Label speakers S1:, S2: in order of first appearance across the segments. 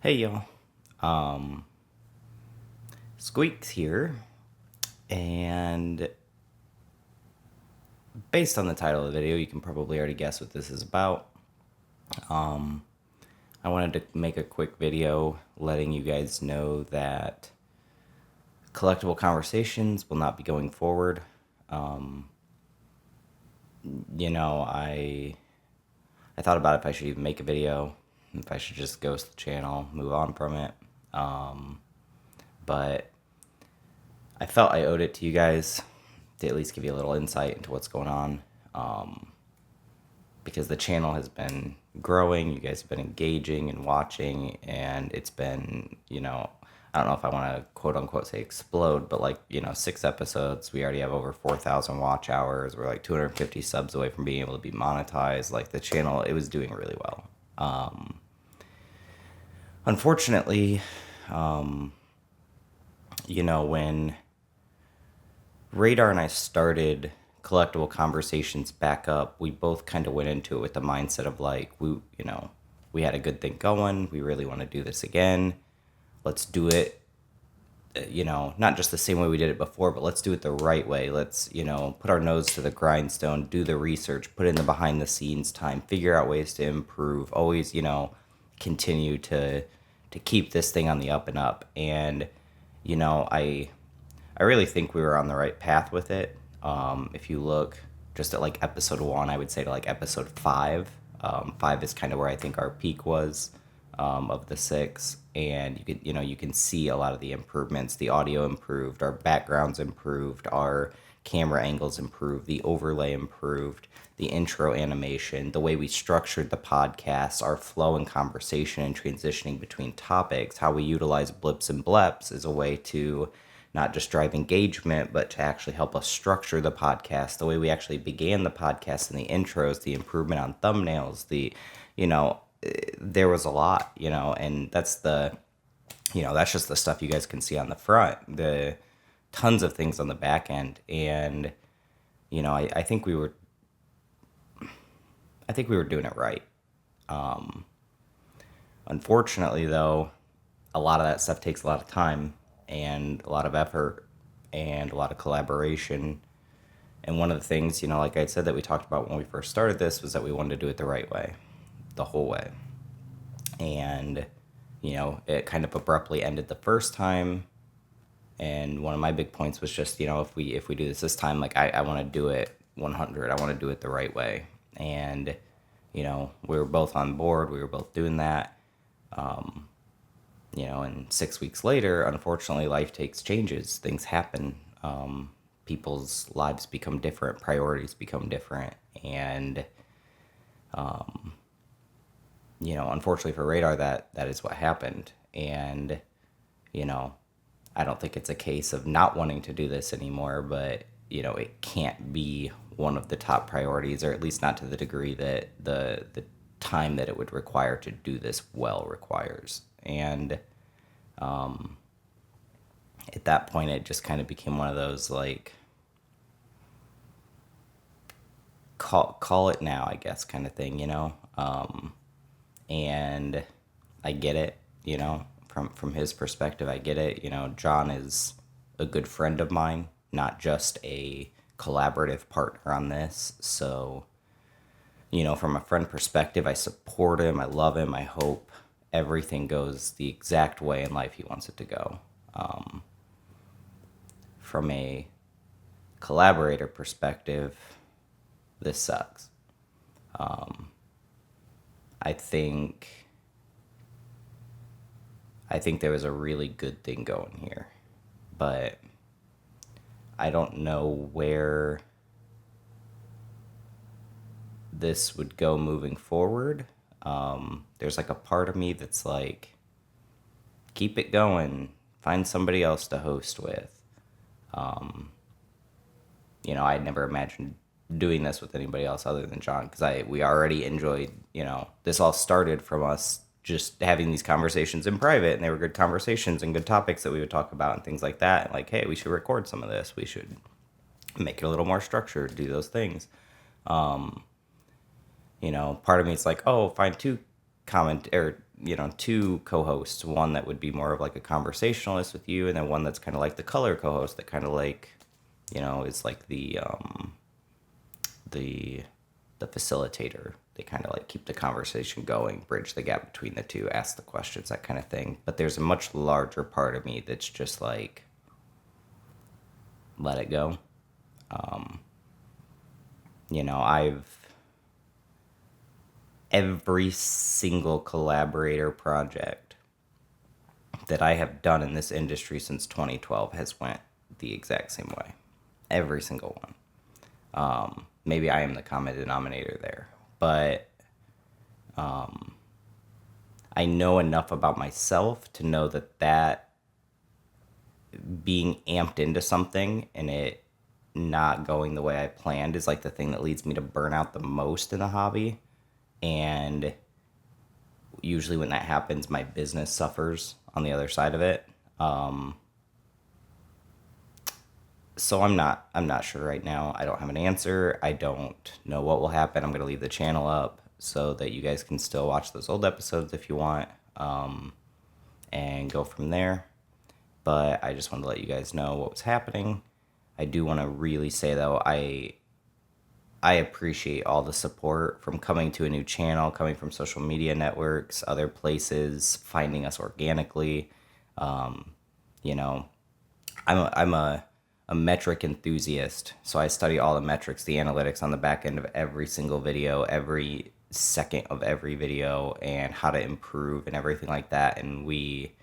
S1: Hey y'all, um, Squeaks here, and based on the title of the video, you can probably already guess what this is about. I wanted to make a quick video letting you guys know that collectible conversations will not be going forward. I thought about if I should even make a video, if I should just ghost the channel, move on from it. But I felt I owed it to you guys to at least give you a little insight into what's going on. Because the channel has been growing, you guys have been engaging and watching, and it's been, I don't know if I want to quote unquote say explode, but 6 episodes, we already have over 4,000 watch hours. We're like 250 subs away from being able to be monetized. Like the channel, it was doing really well. Unfortunately, when Radar and I started collectible conversations back up, we both kind of went into it with the mindset of like, we had a good thing going. We really want to do this again. Let's do it, not just the same way we did it before, but let's do it the right way. Let's, put our nose to the grindstone, do the research, put in the behind the scenes time, figure out ways to improve, always, continue to keep this thing on the up and up. And, I really think we were on the right path with it. If you look just at like episode 1, I would say to like episode 5. 5 is kind of where I think our peak was, of the 6, and you can see a lot of the improvements. The audio improved, our backgrounds improved, our camera angles improved, the overlay improved, the intro animation, the way we structured the podcast, our flow and conversation and transitioning between topics, how we utilize blips and bleps as a way to not just drive engagement, but to actually help us structure the podcast, the way we actually began the podcast and the intros, the improvement on thumbnails, there was a lot, and that's just the stuff you guys can see on the front, the tons of things on the back end. And, I think we were doing it right. Unfortunately, though, a lot of that stuff takes a lot of time and a lot of effort and a lot of collaboration. And one of the things, like I said, that we talked about when we first started this was that we wanted to do it the right way, the whole way. And, it kind of abruptly ended the first time. And one of my big points was just, if we do this time, like I want to do it 100. I want to do it the right way. And, we were both on board. We were both doing that. And 6 weeks later, unfortunately, life takes changes. Things happen. People's lives become different. Priorities become different. And, unfortunately for Radar, that is what happened. And, I don't think it's a case of not wanting to do this anymore, but, it can't be one of the top priorities, or at least not to the degree that the time that it would require to do this well requires. And at that point, it just kind of became one of those like call it now, I guess, kind of thing, and I get it, from his perspective, I get it. John is a good friend of mine, not just a collaborative partner on this. So, from a friend perspective, I support him, I love him, I hope everything goes the exact way in life he wants it to go. From a collaborator perspective, this sucks. I think there was a really good thing going here, but I don't know where this would go moving forward. There's like a part of me that's like, keep it going, find somebody else to host with. I'd never imagined doing this with anybody else other than John, because we already enjoyed, this all started from us just having these conversations in private, and they were good conversations and good topics that we would talk about and things like that. And like, hey, we should record some of this. We should make it a little more structured, do those things. Part of me is like, oh, find two two co-hosts, one that would be more of like a conversationalist with you, and then one that's kind of like the color co-host that kind of like, is like the facilitator. They kind of like keep the conversation going, bridge the gap between the two, ask the questions, that kind of thing. But there's a much larger part of me that's just like, let it go. Every single collaborator project that I have done in this industry since 2012 has went the exact same way. Every single one. Maybe I am the common denominator there, but I know enough about myself to know that being amped into something and it not going the way I planned is like the thing that leads me to burn out the most in the hobby. And usually when that happens, my business suffers on the other side of it. So I'm not sure right now. I don't have an answer. I don't know what will happen. I'm going to leave the channel up so that you guys can still watch those old episodes if you want, and go from there. But I just wanted to let you guys know what was happening. I do want to really say, though, I appreciate all the support from coming to a new channel, coming from social media networks, other places, finding us organically. You know, I'm a metric enthusiast, so I study all the metrics, the analytics on the back end of every single video, every second of every video, and how to improve and everything like that. And we,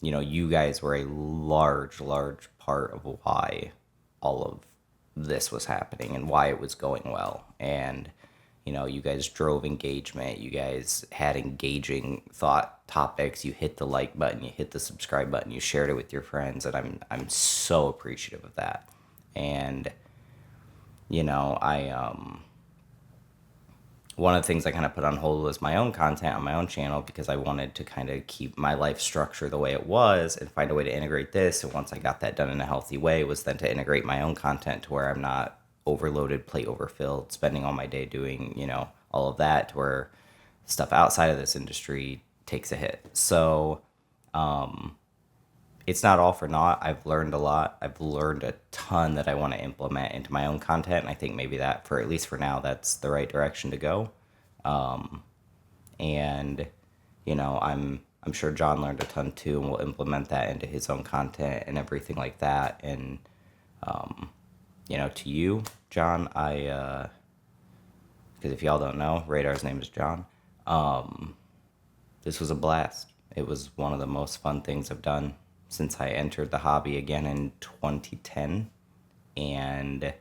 S1: you guys were a large part of why all of this was happening and why it was going well. And you guys drove engagement, you guys had engaging thought topics, you hit the like button, you hit the subscribe button, you shared it with your friends, and I'm so appreciative of that. And I one of the things I kind of put on hold was my own content on my own channel, because I wanted to kind of keep my life structure the way it was and find a way to integrate this. And once I got that done in a healthy way, was then to integrate my own content to where I'm not overloaded, plate overfilled, spending all my day doing, all of that, to where stuff outside of this industry takes a hit. So it's not all for naught. I've learned a lot. I've learned a ton that I want to implement into my own content. And I think maybe that, for at least for now, that's the right direction to go. And I'm sure John learned a ton too, and will implement that into his own content and everything like that. And to you, John, because if y'all don't know, Radar's name is John. This was a blast. It was one of the most fun things I've done since I entered the hobby again in 2010. And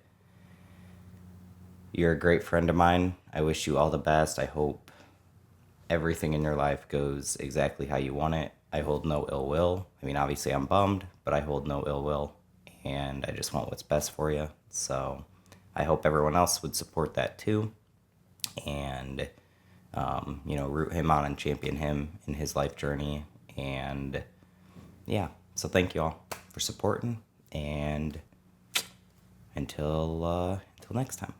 S1: you're a great friend of mine. I wish you all the best. I hope everything in your life goes exactly how you want it. I hold no ill will. I mean, obviously I'm bummed, but I hold no ill will. And I just want what's best for you. So I hope everyone else would support that too. And, root him on and champion him in his life journey. And yeah, so thank you all for supporting, and until next time.